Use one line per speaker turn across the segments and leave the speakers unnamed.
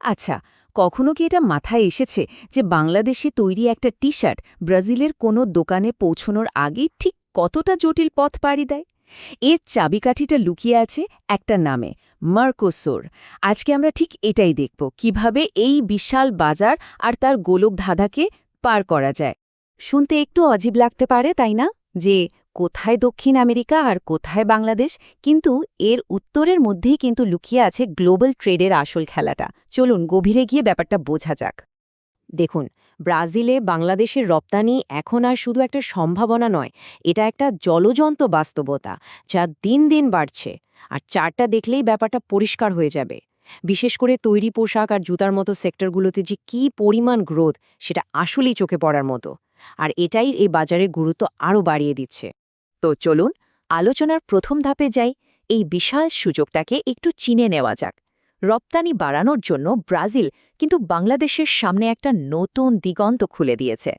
আচ্ছা, কখনো কি এটা মাথায় এসেছে যে বাংলাদেশে তৈরি একটা টি-শার্ট ব্রাজিলের কোনো দোকানে পৌঁছনোর আগেই ঠিক কতটা জটিল পথ পাড়ি দেয়? এর চাবিকাঠিটা লুকিয়ে আছে একটা নামে, মার্কোসুর। আজকে আমরা ঠিক এটাই দেখব, কিভাবে এই বিশাল বাজার আর তার গোলকধাঁধাকে পার করা যায়।
শুনতে একটু অজীব লাগতে পারে, তাই না? যে কোথায় দক্ষিণ আমেরিকা আর কোথায় বাংলাদেশ, কিন্তু এর উত্তরের মধ্যেই কিন্তু লুকিয়ে আছে গ্লোবাল ট্রেডের আসল খেলাটা। চলুন গভীরে গিয়ে ব্যাপারটা বোঝা যাক। দেখুন, ব্রাজিলে বাংলাদেশের রপ্তানি এখন আর শুধু একটা সম্ভাবনা নয়, এটা একটা জলজন্ত বাস্তবতা যা দিন দিন বাড়ছে। আর চারটা দেখলেই ব্যাপারটা পরিষ্কার হয়ে যাবে। বিশেষ করে তৈরি পোশাক আর জুতার মতো সেক্টরগুলোতে যে কী পরিমাণ গ্রোথ, সেটা আসলেই চোখে পড়ার মতো। আর এটাই এই বাজারের গুরুত্ব আরও বাড়িয়ে দিচ্ছে। তো চলুন আলোচনার প্রথম ধাপে যাই। এই বিশাল সুযোগটাকে একটু চিনে নেওয়া যাক। রপ্তানি বাড়ানোর জন্য ব্রাজিল কিন্তু বাংলাদেশের সামনে একটা নতুন দিগন্ত খুলে দিয়েছে।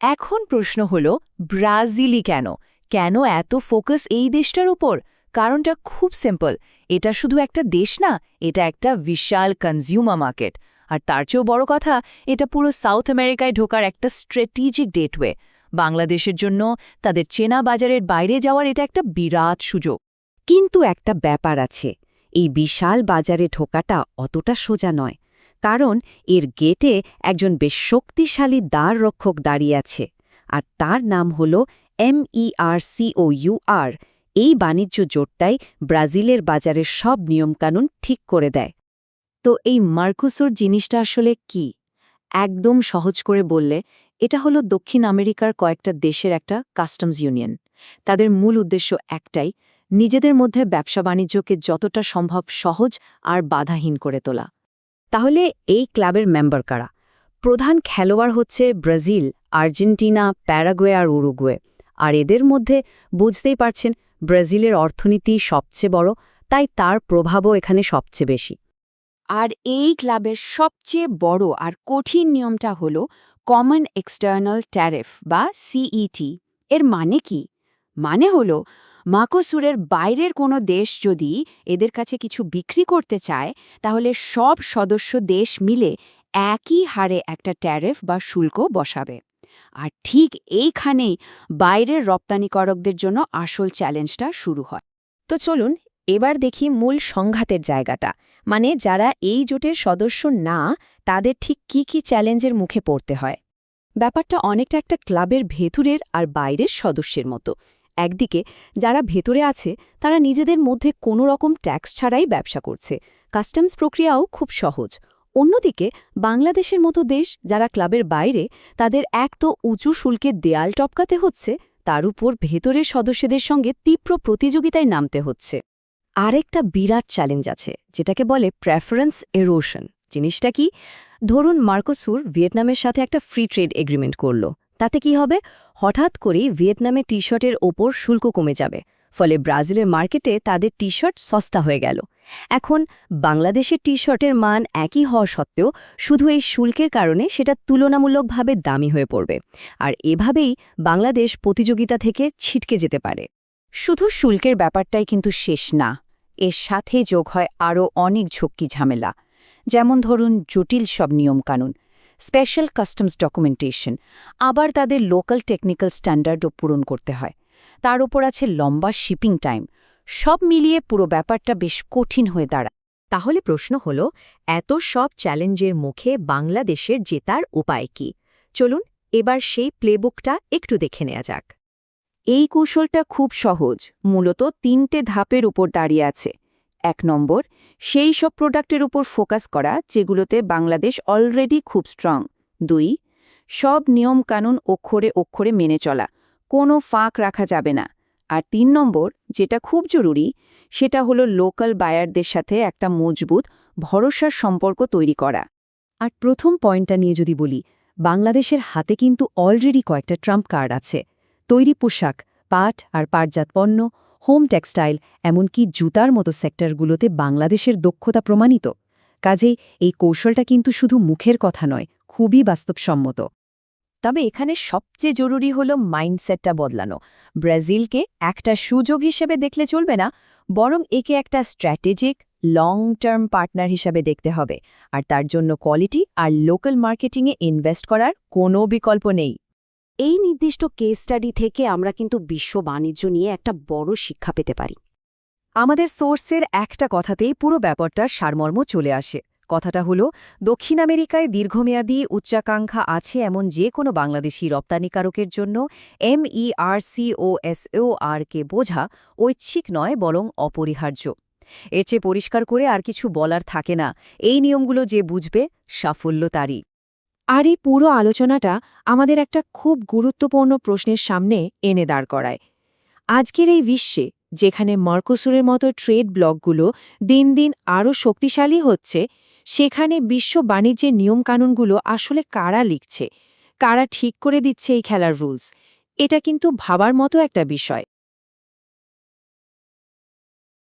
এখন প্রশ্ন হল, ব্রাজিলই কেন? কেন এত ফোকাস এই দেশটার উপর? কারণটা খুব সিম্পল। এটা শুধু একটা দেশ না, এটা একটা বিশাল কনজিউমার মার্কেট। আর তার চেয়েও বড় কথা, এটা পুরো সাউথ আমেরিকায় ঢোকার একটা স্ট্র্যাটেজিক গেটওয়ে। বাংলাদেশের জন্য তাদের চেনা বাজারের বাইরে যাওয়ার এটা একটা বিরাট সুযোগ।
কিন্তু একটা ব্যাপার আছে, এই বিশাল বাজারে ঢোকাটা অতটা সোজা নয়। কারণ এর গেটে একজন বেশ শক্তিশালী দ্বাররক্ষক দাঁড়িয়ে আছে, আর তার নাম হল MERCOUR। এই বাণিজ্য জোটটাই ব্রাজিলের বাজারের সব নিয়মকানুন ঠিক করে দেয়। তো এই মার্কোসুর জিনিসটা আসলে কি? একদম সহজ করে বললে, এটা হলো দক্ষিণ আমেরিকার কয়েকটা দেশের একটা কাস্টমস ইউনিয়ন। তাদের মূল উদ্দেশ্য একটাই, নিজেদের মধ্যে ব্যবসা বাণিজ্যকে যতটা সম্ভব সহজ আর বাধাহীন করে তোলা। তাহলে এই ক্লাবের মেম্বার কারা? প্রধান খেলোয়াড় হচ্ছে ব্রাজিল, আর্জেন্টিনা, প্যারাগুয়ে আর উরুগুয়ে। আর এদের মধ্যে বুঝতেই পারছেন, ব্রাজিলের অর্থনীতি সবচেয়ে বড়, তাই তার প্রভাবও এখানে সবচেয়ে বেশি। আর এই ক্লাবের সবচেয়ে বড় আর কঠিন নিয়মটা হল কমন এক্সটার্নাল ট্যারিফ বা সিইটি। এর মানে কি? মানে হল, মার্কোসুরের বাইরের কোনো দেশ যদি এদের কাছে কিছু বিক্রি করতে চায়, তাহলে সব সদস্য দেশ মিলে একই হারে একটা ট্যারিফ বা শুল্ক বসাবে। আর ঠিক এইখানেই বাইরের রপ্তানিকারকদের জন্য আসল চ্যালেঞ্জটা শুরু হয়। তো চলুন এবার দেখি মূল সংঘাতের জায়গাটা, মানে যারা এই জোটের সদস্য না, তাদের ঠিক কি কি চ্যালেঞ্জের মুখে পড়তে হয়। ব্যাপারটা অনেকটা একটা ক্লাবের ভেতরের আর বাইরের সদস্যের মতো। একদিকে যারা ভেতরে আছে, তারা নিজেদের মধ্যে কোনো রকম ট্যাক্স ছাড়াই ব্যবসা করছে, কাস্টমস প্রক্রিয়াও খুব সহজ। অন্যদিকে বাংলাদেশের মতো দেশ যারা ক্লাবের বাইরে, তাদের এক তো উঁচু শুল্কের দেয়াল টপকাতে হচ্ছে, তার উপর ভেতরের সদস্যদের সঙ্গে তীব্র প্রতিযোগিতায় নামতে হচ্ছে। আরেকটা বিরাট চ্যালেঞ্জ আছে, যেটাকে বলে প্রেফারেন্স এরোশন। জিনিসটা কি? ধরুন মার্কোসুর ভিয়েতনামের সাথে একটা ফ্রি ট্রেড এগ্রিমেন্ট করল। তাতে কি হবে? হঠাৎ করেই ভিয়েতনামে টি শার্টের ওপর শুল্ক কমে যাবে, ফলে ব্রাজিলের মার্কেটে তাদের টি শার্ট সস্তা হয়ে গেল। এখন বাংলাদেশের টি শার্টের মান একই হওয়া সত্ত্বেও শুধু এই শুল্কের কারণে সেটা তুলনামূলকভাবে দামি হয়ে পড়বে। আর এভাবেই বাংলাদেশ প্রতিযোগিতা থেকে ছিটকে যেতে পারে। শুধু শুল্কের ব্যাপারটাই কিন্তু শেষ না, এর সাথে যোগ হয় আরও অনেক ঝক্কি ঝামেলা। যেমন ধরুন জটিল সব নিয়মকানুন, স্পেশাল কাস্টমস ডকুমেন্টেশন, আবার তাদের লোকাল টেকনিক্যাল স্ট্যান্ডার্ডও পূরণ করতে হয়। তার উপর আছে লম্বা শিপিং টাইম। সব মিলিয়ে পুরো ব্যাপারটা বেশ কঠিন হয়ে দাঁড়ায়। তাহলে প্রশ্ন হল, এত সব চ্যালেঞ্জের মুখে বাংলাদেশের জেতার উপায় কি? চলুন এবার সেই প্লেবুকটা একটু দেখে নেওয়া যাক। এই কৌশলটা খুব সহজ, মূলত ৩টে ধাপের উপর দাঁড়িয়ে আছে। ১ নম্বর, সেই সব প্রোডাক্টের উপর ফোকাস করা যেগুলোতে বাংলাদেশ অলরেডি খুব স্ট্রং। ২, সব নিয়মকানুন অক্ষরে অক্ষরে মেনে চলা, কোনো ফাঁক রাখা যাবে না। আর ৩ নম্বর, যেটা খুব জরুরি, সেটা হলো লোকাল বায়ারদের সাথে একটা মজবুত ভরসার সম্পর্ক তৈরি করা। আর প্রথম পয়েন্টটা নিয়ে যদি বলি, বাংলাদেশের হাতে কিন্তু অলরেডি কয়েকটা ট্রাম্প কার্ড আছে। তৈরি পোশাক, পাট আর পাটজাত পণ্য, হোম টেক্সটাইল, এমনকি জুতার মতো সেক্টরগুলোতে বাংলাদেশের দক্ষতা প্রমাণিত। কাজেই এই কৌশলটা কিন্তু শুধু মুখের কথা নয়, খুবই বাস্তবসম্মত। তবে এখানে সবচেয়ে জরুরি হলো মাইন্ডসেটটা বদলানো। ব্রাজিলকে একটা সুযোগ হিসেবে দেখলে চলবে না, বরং একে একটা স্ট্র্যাটেজিক
লং টার্ম পার্টনার হিসাবে দেখতে হবে, আর তার জন্য কোয়ালিটি আর লোকাল মার্কেটিংয়ে ইনভেস্ট করার কোনো বিকল্প নেই।
এই নির্দিষ্ট কেস স্টাডি থেকে আমরা কিন্তু বিশ্ব বাণিজ্য নিয়ে একটা বড় শিক্ষা পেতে পারি।
আমাদের সোর্সের একটা কথাতেই পুরো ব্যাপারটার সারমর্ম চলে আসে। কথাটা হলো, দক্ষিণ আমেরিকায় দীর্ঘমেয়াদী উচ্চাকাঙ্ক্ষা আছে এমন যে কোনো বাংলাদেশি রপ্তানিকারকের জন্য MERCOSOR-কে বোঝা ঐচ্ছিক নয় বরং অপরিহার্য। এর চেয়ে পরিষ্কার করে আর কিছু বলার থাকে না। এই নিয়মগুলো যে বুঝবে, সাফল্য তারই।
আর এই পুরো আলোচনাটা আমাদের একটা খুব গুরুত্বপূর্ণ প্রশ্নের সামনে এনে দাঁড় করায়। আজকের এই বিশ্বে, যেখানে মার্কোসুরের মতো ট্রেড ব্লকগুলো দিন দিন আরও শক্তিশালী হচ্ছে, সেখানে বিশ্ব বাণিজ্যের নিয়মকানুনগুলো আসলে কারা লিখছে, কারা ঠিক করে দিচ্ছে এই খেলার রুলস, এটা কিন্তু ভাবার মতো একটা বিষয়।